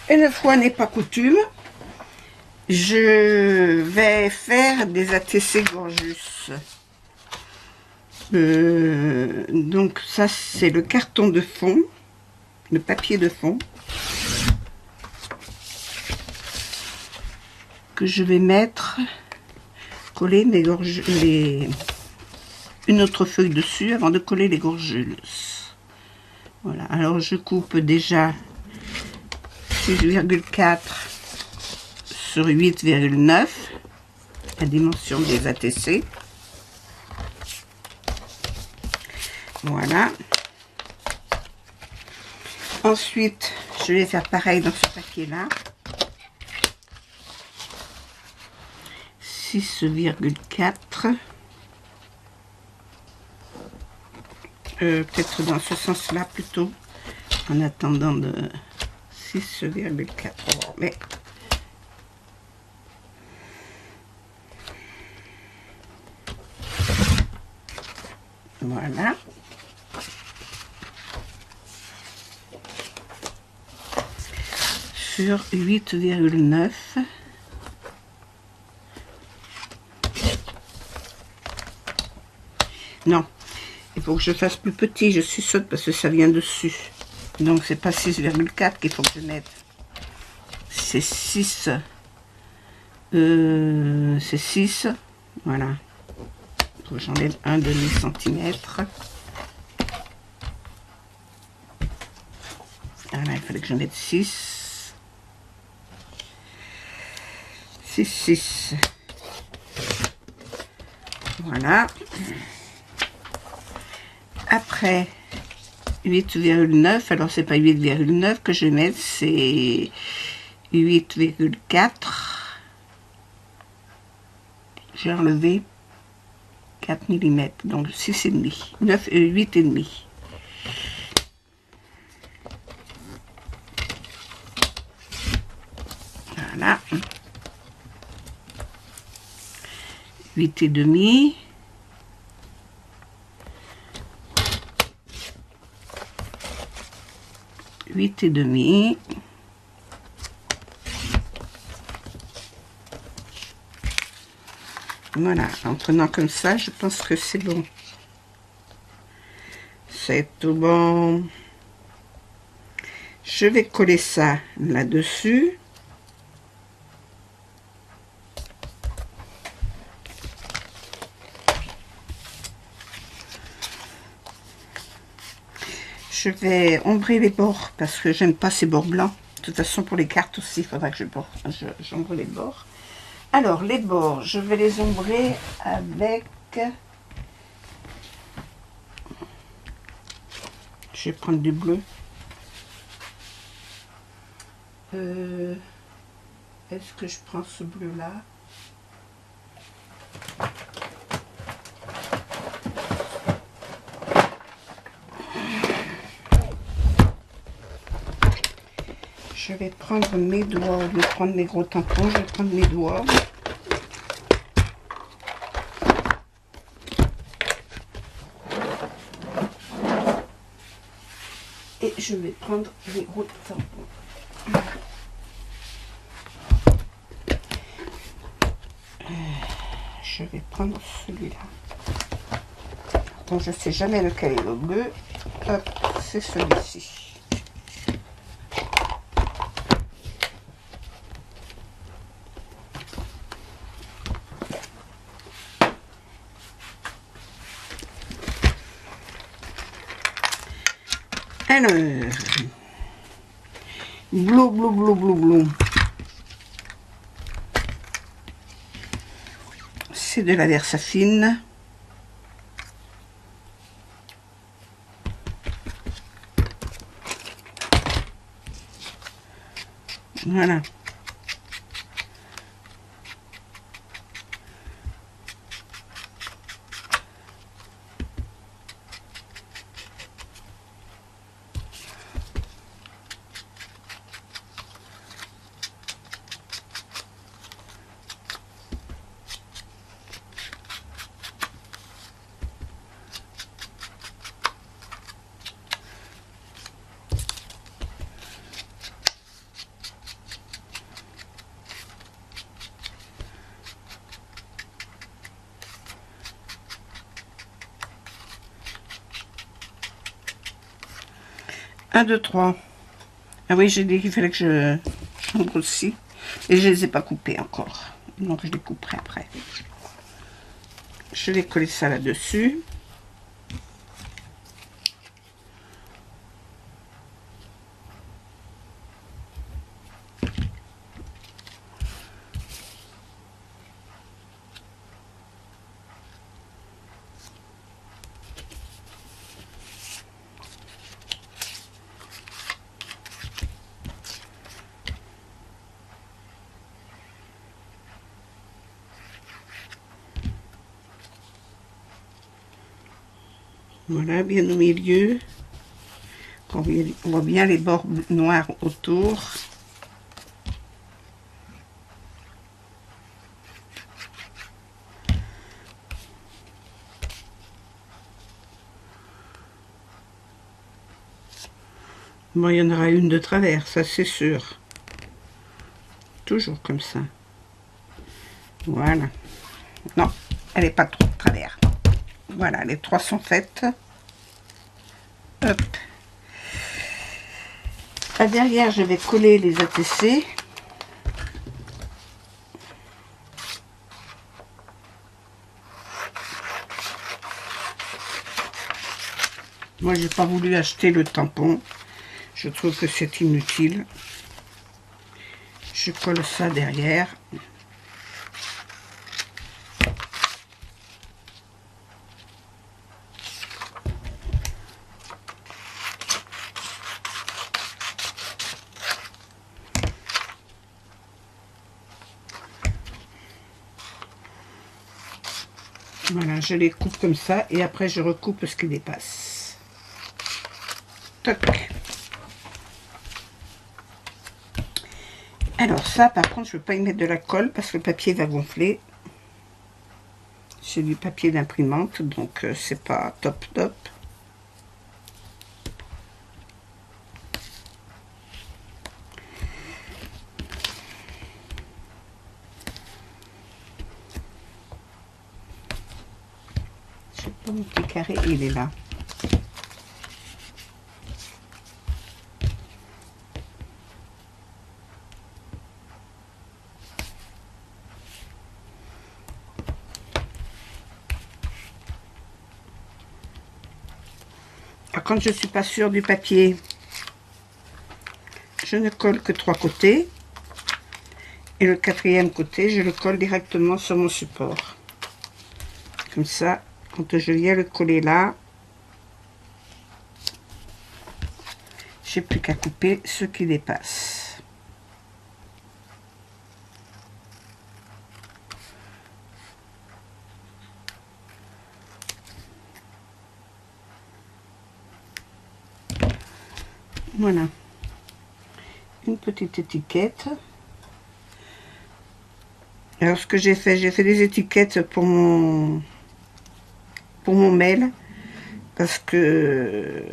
Une fois n'est pas coutume, je vais faire des ATC Gorgeous. Donc ça c'est le carton de fond, le papier de fond que je vais mettre, coller une autre feuille dessus avant de coller les gorgues. Voilà, alors je coupe déjà 6,4 sur 8,9, la dimension des ATC. Voilà. Ensuite, je vais faire pareil dans ce paquet-là. 6,4. Peut-être dans ce sens-là plutôt, en attendant de 6,4. Mais voilà. Sur 8,9. Non, il faut que je fasse plus petit, je suçote parce que ça vient dessus. Donc c'est pas 6,4 qu'il faut que je mette. C'est 6. C'est 6. Voilà. Il faut que j'enlève un demi-centimètre. Voilà, il fallait que je mette 6. 6, 6. Voilà. Après 8,9, alors c'est pas 8,9 que je vais mettre, c'est 8,4. J'ai enlevé 4 mm, donc 6,5, 9, 8,5. Voilà. 8,5. Huit et demi. Voilà, en prenant comme ça, je pense que c'est bon. C'est tout bon. Je vais coller ça là-dessus. Je vais ombrer les bords parce que j'aime pas ces bords blancs. De toute façon, pour les cartes aussi, il faudra que j'ombre les bords. Alors, les bords, je vais les ombrer avec... Je vais prendre du bleu. Est-ce que je prends ce bleu-là? Je vais prendre mes doigts, au lieu de prendre mes gros tampons, je vais prendre mes doigts. Et je vais prendre les gros tampons. Je vais prendre celui-là. Donc je ne sais jamais lequel est le bleu. Hop, c'est celui-ci. Alors, blou, blou, blou, blou, blou. C'est de la Versafine. Voilà. 1, 2, 3. Ah oui, j'ai dit qu'il fallait que j'en grossis. Et je ne les ai pas coupés encore. Donc je les couperai après. Je vais coller ça là-dessus. Voilà, bien au milieu. On voit bien les bords noirs autour. Bon, il y en aura une de travers, ça c'est sûr. Toujours comme ça. Voilà. Non, elle n'est pas trop de travers. Voilà, les 3 sont faites. Hop. À derrière, je vais coller les ATC. Moi, j'ai pas voulu acheter le tampon. Je trouve que c'est inutile. Je colle ça derrière. Voilà, je les coupe comme ça et après je recoupe ce qui dépasse. Toc. Alors ça, par contre, je ne veux pas y mettre de la colle parce que le papier va gonfler. C'est du papier d'imprimante, donc c'est pas top top. Je sais pas, mon petit carré, il est là. Quand je suis pas sûre du papier, je ne colle que 3 côtés et le 4e côté je le colle directement sur mon support, comme ça. Quand je viens le coller là, j'ai plus qu'à couper ce qui dépasse. Voilà, une petite étiquette. Alors ce que j'ai fait des étiquettes pour mon mail parce que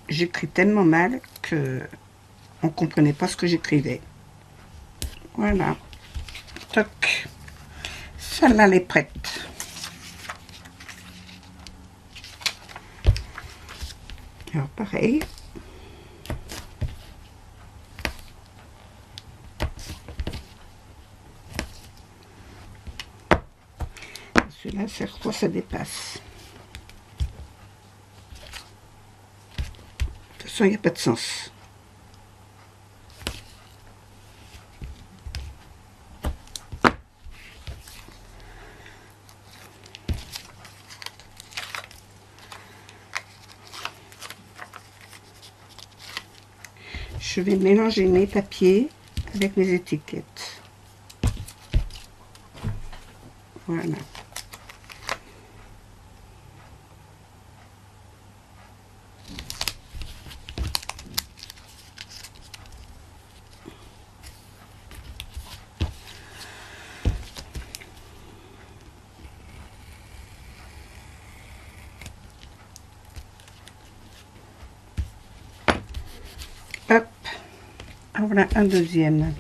j'écris tellement mal que on comprenait pas ce que j'écrivais. Voilà, toc, celle-là elle est prête. Alors pareil. Celui-là, chaque fois ça dépasse. De toute façon, il n'y a pas de sens. Je vais mélanger mes papiers avec mes étiquettes. Voilà. Hop. Voilà un deuxième.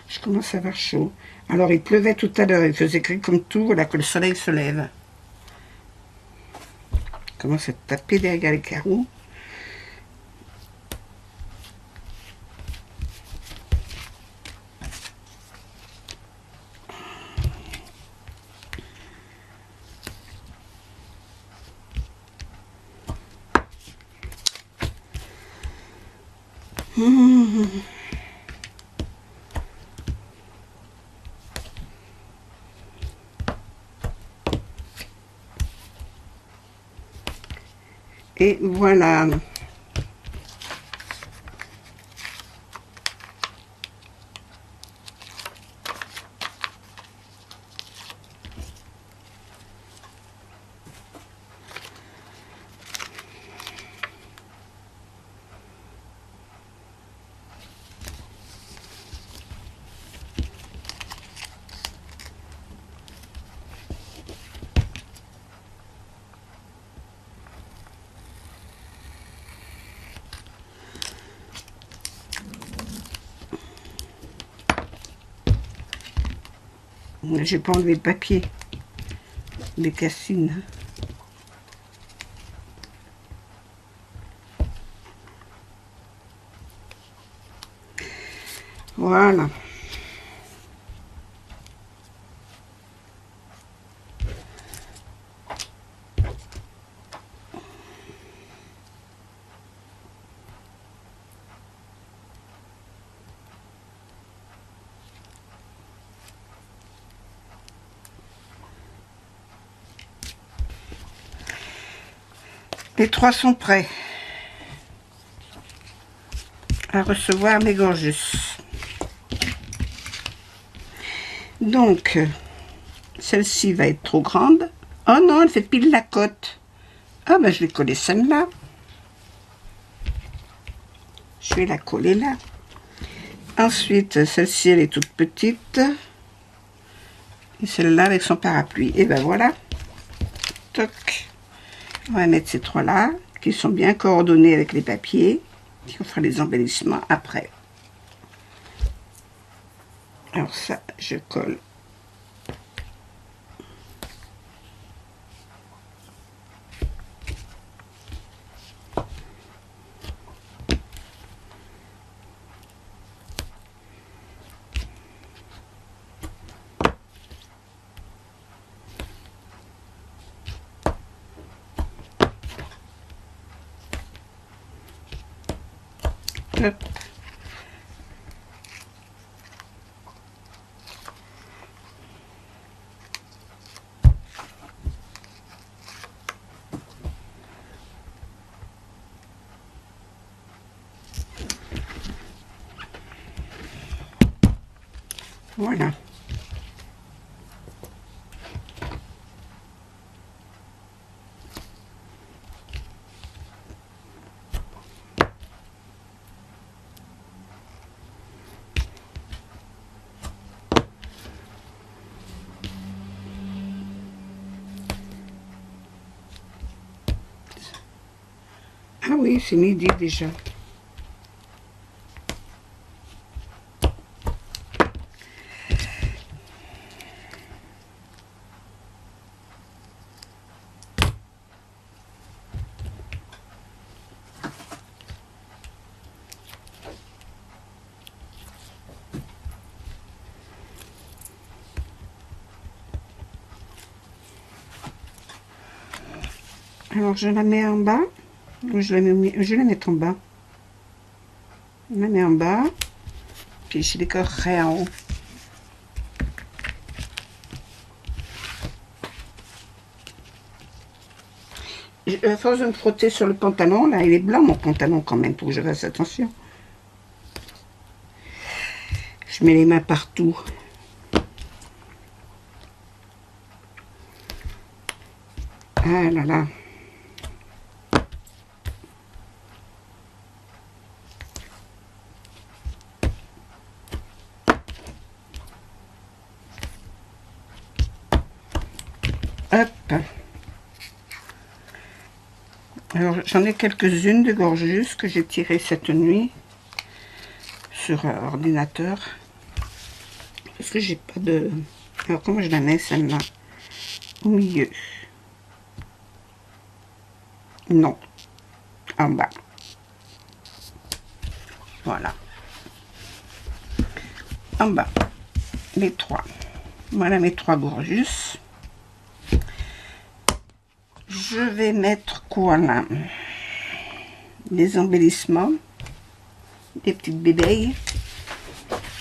Je commence à avoir chaud. Alors il pleuvait tout à l'heure, il faisait gris comme tout, voilà que le soleil se lève. Je commence à taper derrière les carreaux. Et voilà. J'ai pas enlevé le papier, les cassines. Voilà. Les trois sont prêts à recevoir mes gorgeus. Donc, celle-ci va être trop grande. Oh non, elle fait pile la côte. Ah ben, je vais coller celle-là. Je vais la coller là. Ensuite, celle-ci, elle est toute petite. Et celle-là avec son parapluie. Et ben voilà. Toc. On va mettre ces trois-là, qui sont bien coordonnés avec les papiers. Et on fera les embellissements après. Alors ça, je colle. Hop. Voilà. Ah oui, c'est midi déjà. Alors, je la mets en bas. Je la mets en bas. Je la mets en bas. Puis, je décorerai en haut. À force de me frotter sur le pantalon, là, il est blanc mon pantalon quand même, pour que je fasse attention. Je mets les mains partout. Ah là là. Hop. Alors, j'en ai quelques-unes de gorgeuse que j'ai tirées cette nuit sur ordinateur. Parce que j'ai pas de... Alors, comment je la mets, celle-là? Au milieu. Non. En bas. Voilà. En bas. Les trois. Voilà mes trois gorgeus. Je vais mettre quoi là? Des embellissements. les petites bébés.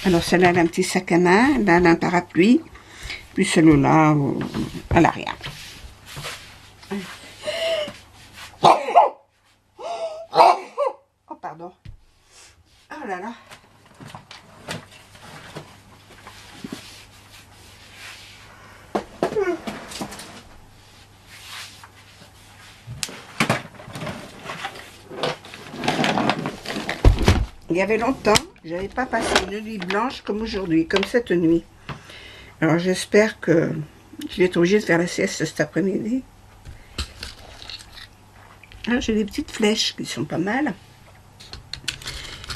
Alors celle-là, elle a un petit sac à main, là, elle a un parapluie, puis celle-là, elle a rien. Oh, pardon. Oh là là. Il y avait longtemps, j'avais pas passé une nuit blanche comme aujourd'hui, comme cette nuit. Alors j'espère que je vais être obligée de faire la sieste cet après-midi. Ah, j'ai des petites flèches qui sont pas mal.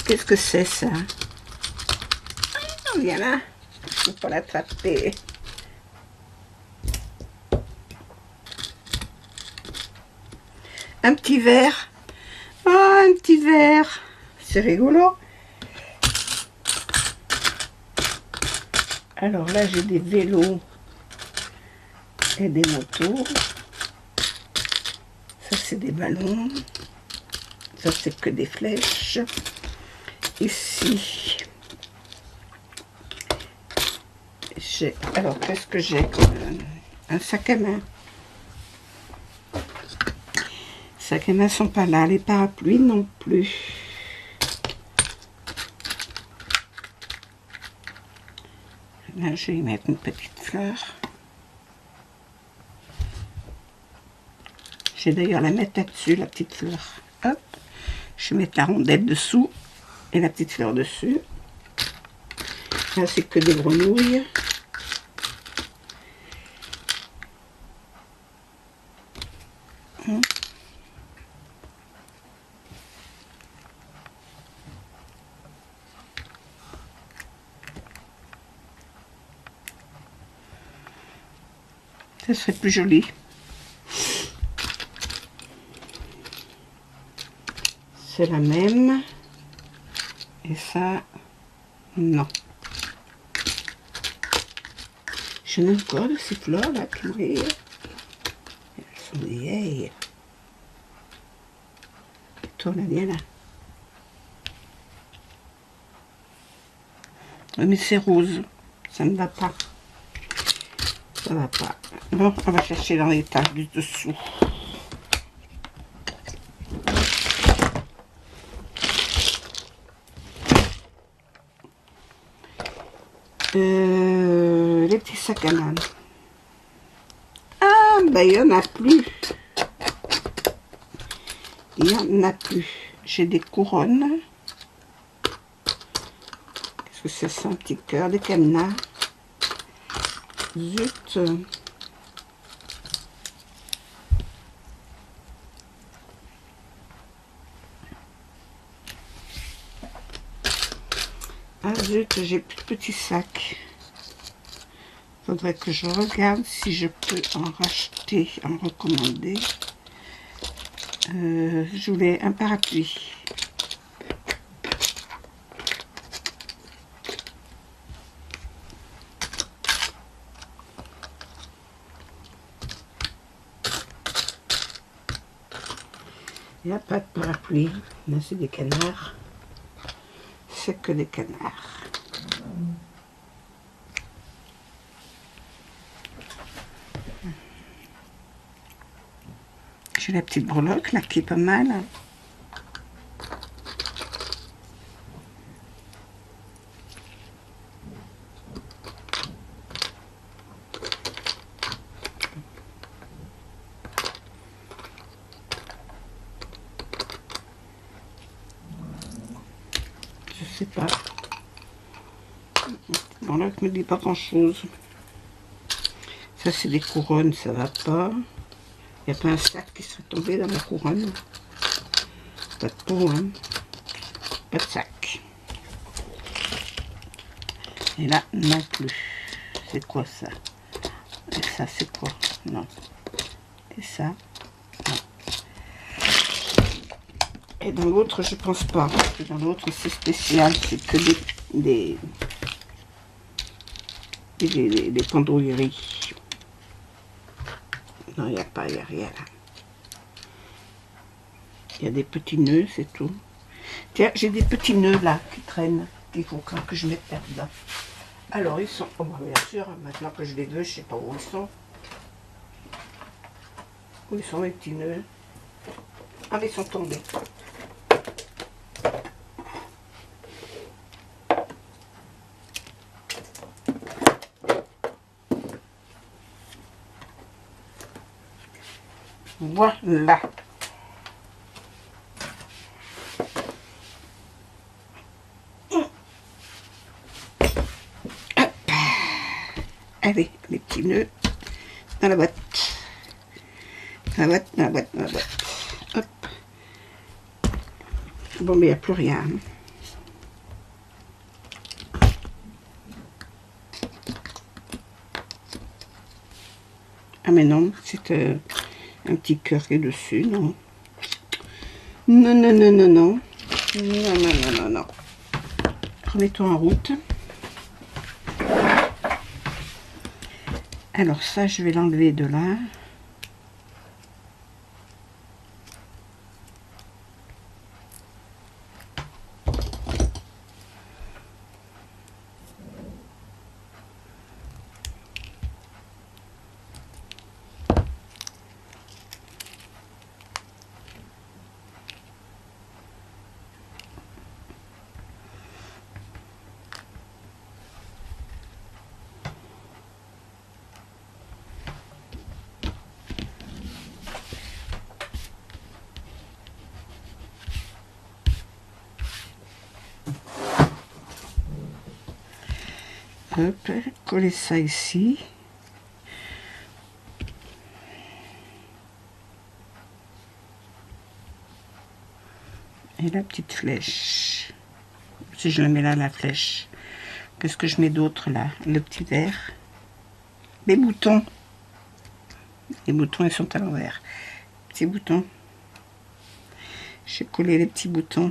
Qu'est-ce que c'est ça? Ah, viens là, il ne faut pas l'attraper. Un petit verre. Ah, un petit verre. C'est rigolo. Alors là, j'ai des vélos et des motos. Ça, c'est des ballons. Ça, c'est que des flèches. Ici, j'ai... Alors, qu'est-ce que j'ai? Un sac à main. Les sacs à main sont pas là. Les parapluies non plus. Là, je vais y mettre une petite fleur. Je vais d'ailleurs la mettre là-dessus, la petite fleur. Hop. Je vais mettre la rondelle dessous et la petite fleur dessus. Là, c'est que des grenouilles. Ça serait plus joli. C'est la même. Et ça, non. Je n'ai encore de ces fleurs là qui brillent. Elles sont vieilles. Et toi, là, viens là. Mais c'est rose. Ça ne va pas. Ça va pas. Bon, on va chercher dans les tables du dessous. Les petits sacs à main. Ah, ben il n'y en a plus. Il n'y en a plus. J'ai des couronnes. Qu'est-ce que c'est ça? Un petit cœur, des cadenas. Zut. Ah zut, j'ai plus de petits sacs. Faudrait que je regarde si je peux en racheter, en recommander. Je voulais un parapluie. Il n'y a pas de parapluie. Là, c'est des canards. C'est que des canards. J'ai la petite breloque là qui est pas mal. Je sais pas. La petite breloque me dit pas grand chose. Ça c'est des couronnes, ça va pas. Il n'y a pas un sac qui serait tombé dans ma couronne. Pas de peau, hein. Pas de sac. Et là, non plus. C'est quoi ça? Et ça, c'est quoi? Non. Et ça? Non. Et dans l'autre, je pense pas. Parce que dans l'autre, c'est spécial. C'est que des pendouilleries. Non, il n'y a rien là. Il y a des petits nœuds, c'est tout. Tiens, j'ai des petits nœuds là qui traînent, qu'il faut que je mette là. Alors, ils sont... Oh, bien sûr, maintenant que je les veux, je sais pas où ils sont. Où ils sont mes petits nœuds? Ah, mais ils sont tombés. Voilà. Allez, les petits nœuds dans la boîte. Dans la boîte, dans la boîte, dans la boîte. Hop. Bon, mais il n'y a plus rien. Ah, mais non, c'est un petit cœur qui est dessus, non. Non, non, non, non, non. Non, non, non, non, non. Remettons en route. Alors ça, je vais l'enlever de là. Hop, coller ça ici. Et la petite flèche. Si je la mets là, la flèche. Qu'est-ce que je mets d'autre là? Le petit vert. Les boutons. Les boutons, ils sont à l'envers. Petits boutons. J'ai collé les petits boutons.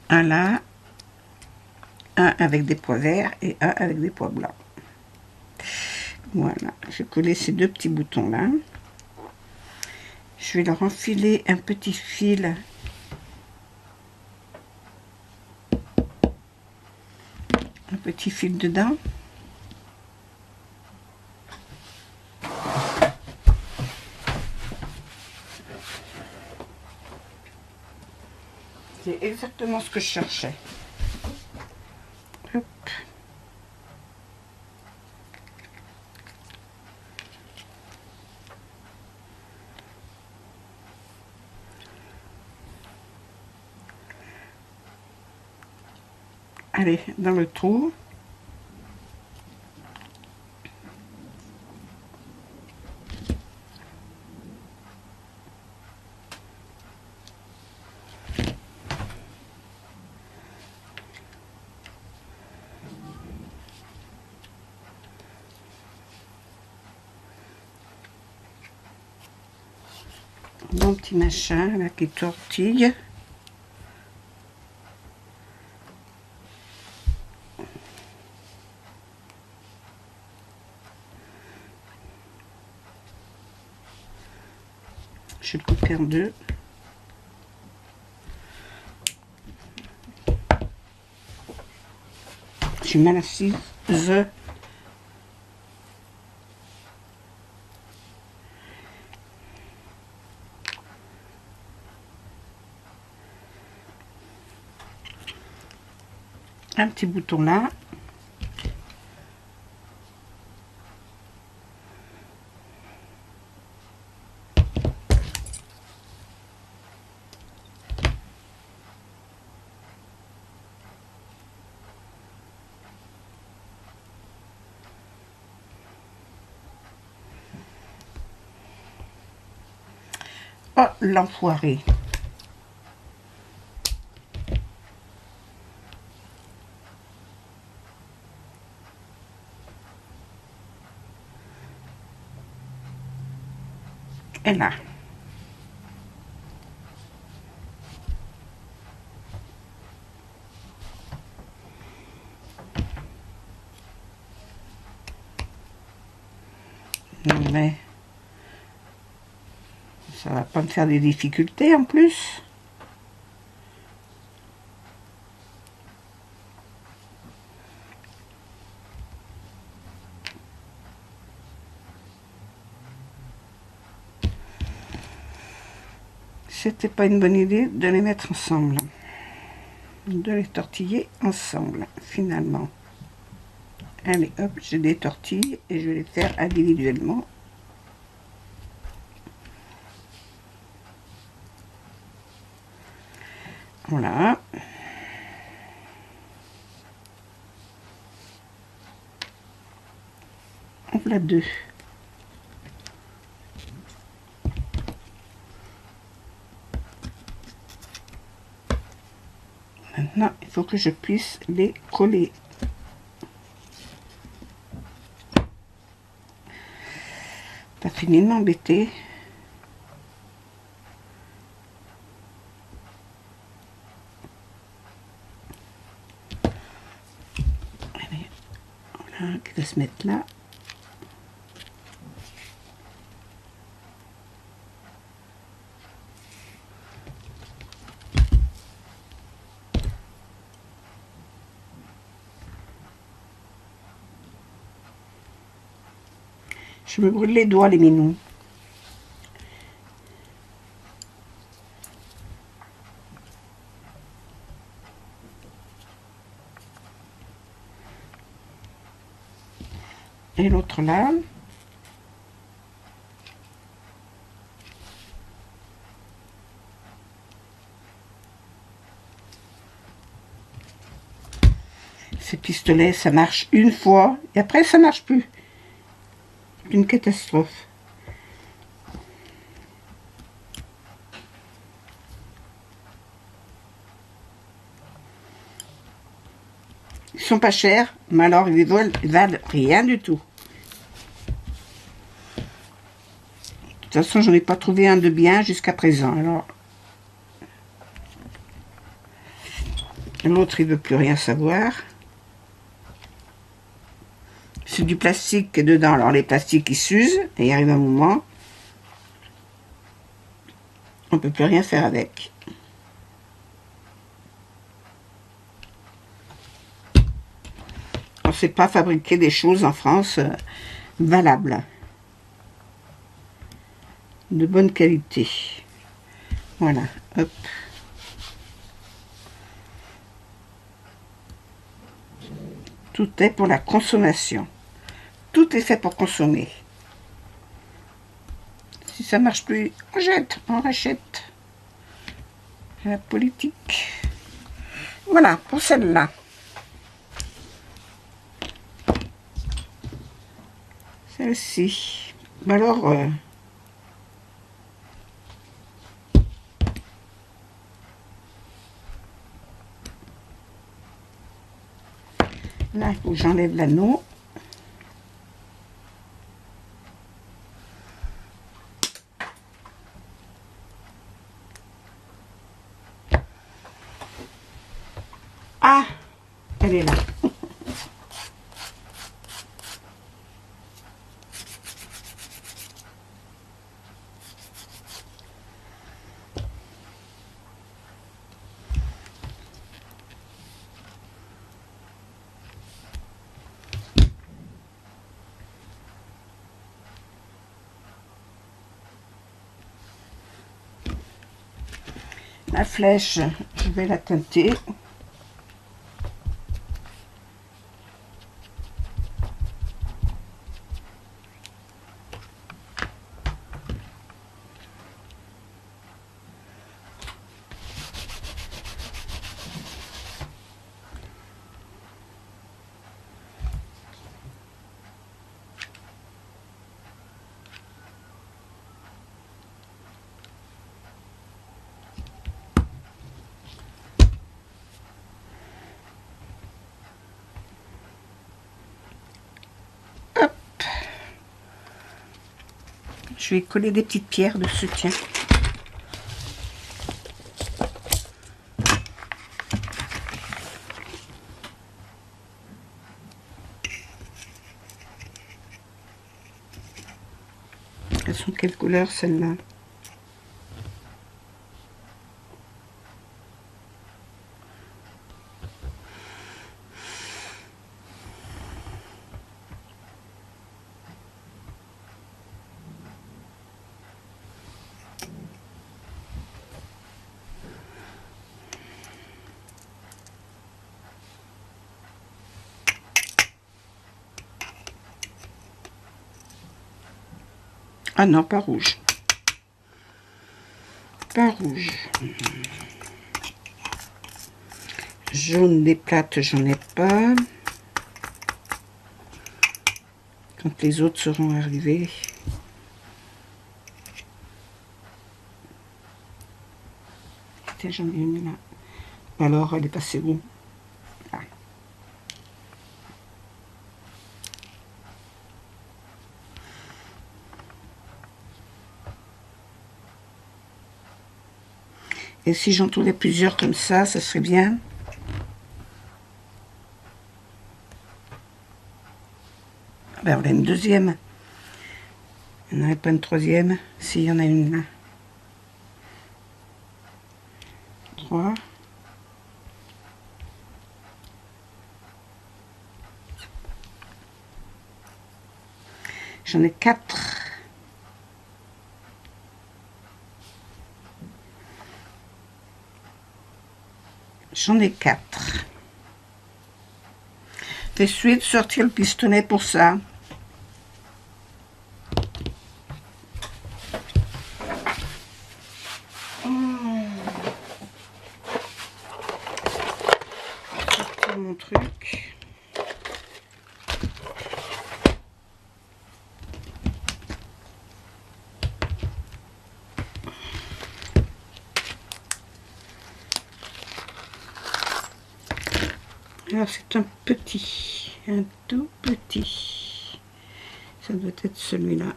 Un là. Un avec des pois verts et un avec des pois blancs. Voilà. J'ai collé ces deux petits boutons là. Je vais leur enfiler un petit fil. Un petit fil dedans. C'est exactement ce que je cherchais. Hop. Allez, dans le trou. Mon petit machin là qui tortille. Je le coupe en deux. Je suis mal assise. Un petit bouton là. Oh, l'enfoiré. Et là. On met ça ça va pas me faire des difficultés en plus. C'était pas une bonne idée de les mettre ensemble, de les tortiller ensemble finalement. Allez hop, je les tortille et je vais les faire individuellement. Voilà. En voilà deux. Maintenant, il faut que je puisse les coller. T'as fini de m'embêter. Allez, voilà, qui va se mettre là. Je me brûle les doigts, les minous. Et l'autre là. Ces pistolets, ça marche une fois et après ça marche plus. C'est une catastrophe. Ils sont pas chers, mais alors ils valent rien du tout. De toute façon, j'en ai pas trouvé un de bien jusqu'à présent. Alors, l'autre, il veut plus rien savoir. C'est du plastique dedans. Alors, les plastiques, ils s'usent. Et il arrive un moment, on peut plus rien faire avec. On ne sait pas fabriquer des choses en France valables. De bonne qualité. Voilà. Hop. Tout est pour la consommation. Tout est fait pour consommer. Si ça marche plus, on jette, on rachète. La politique. Voilà, pour celle-là. Celle-ci. Alors, là, il faut que j'enlève l'anneau. Ah, elle est là. La flèche, je vais la teinter. Je vais coller des petites pierres de soutien. Elles sont quelle couleur celles-là? Ah non, pas rouge. Pas rouge. Jaune des plates, j'en ai pas. Quand les autres seront arrivés. Tiens, j'en ai une là. Alors, elle est passée où? Là. Et si j'en trouvais plusieurs comme ça serait bien. Ben voilà une deuxième. Il n'y en avait pas une troisième. Si, il y en a une là. 3. J'en ai 4. J'en ai 4. J'essaie de sortir le pistonnet pour ça. Sortir mon truc. Alors c'est un petit, un tout petit. Ça doit être celui-là.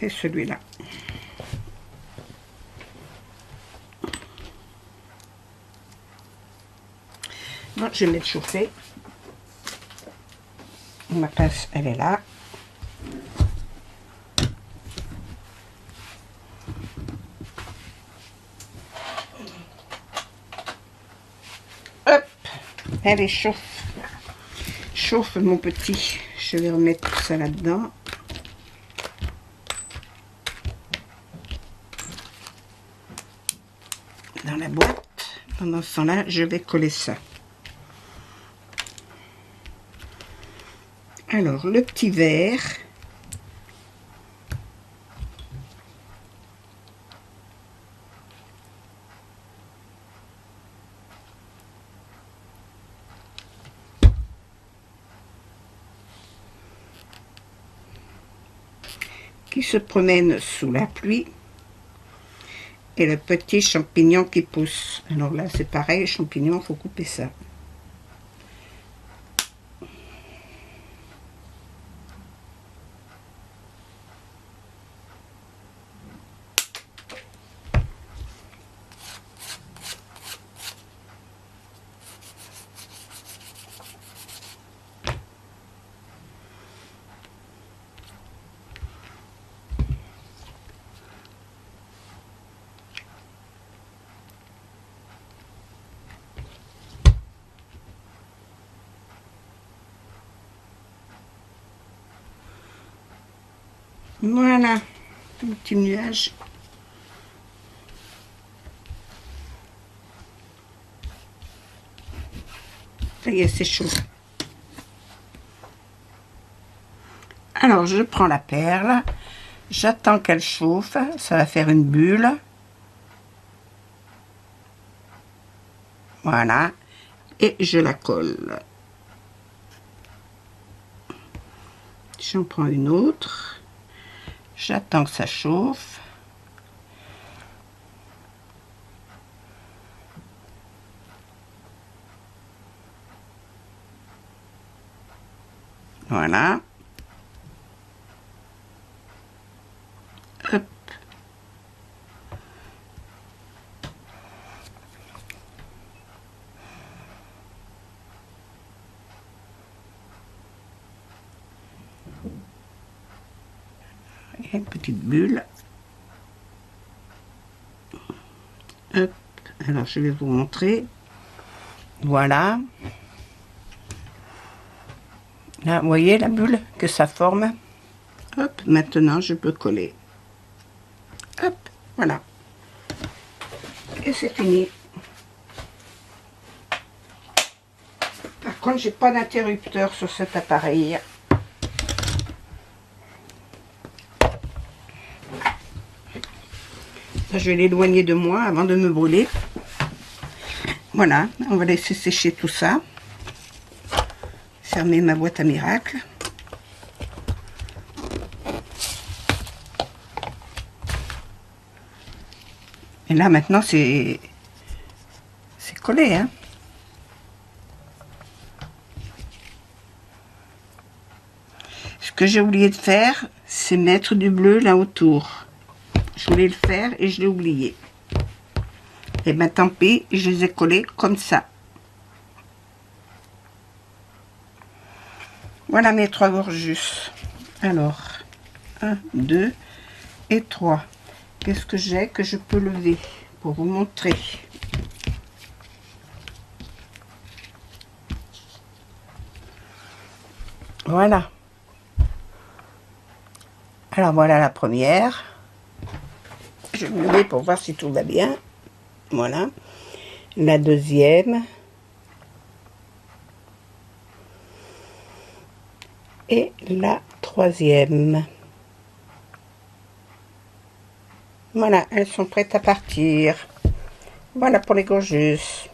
C'est celui-là. Bon, je vais mettre chauffer. Ma pince, elle est là. Hop, elle est chauffe. Chauffe mon petit. Je vais remettre tout ça là-dedans. Dans la boîte. Pendant ce temps-là, je vais coller ça. Alors, le petit verre. Qui se promène sous la pluie. Et le petit champignon qui pousse. Alors là, c'est pareil, champignon, il faut couper ça. Voilà, un petit nuage. Ça y est, c'est chaud. Alors, je prends la perle, j'attends qu'elle chauffe, ça va faire une bulle. Voilà, et je la colle. J'en prends une autre. J'attends que ça chauffe. Voilà. Hop. Et une petite bulle. Hop. Alors, je vais vous montrer. Voilà. Là, vous voyez la bulle que ça forme? Hop, maintenant, je peux coller. Hop, voilà. Et c'est fini. Par contre, j'ai pas d'interrupteur sur cet appareil. Ça, je vais l'éloigner de moi avant de me brûler. Voilà, on va laisser sécher tout ça. Fermer ma boîte à miracles. Et là, maintenant, c'est collé, hein. Ce que j'ai oublié de faire, c'est mettre du bleu là autour. Je voulais le faire et je l'ai oublié. Et ben tant pis, je les ai collés comme ça. Voilà mes 3 gorgus. Alors, 1, 2 et 3. Qu'est-ce que j'ai que je peux lever pour vous montrer? Voilà. Alors voilà la première. Je vais me lever pour voir si tout va bien. Voilà. La deuxième. Et la troisième. Voilà, elles sont prêtes à partir. Voilà pour les gorgus.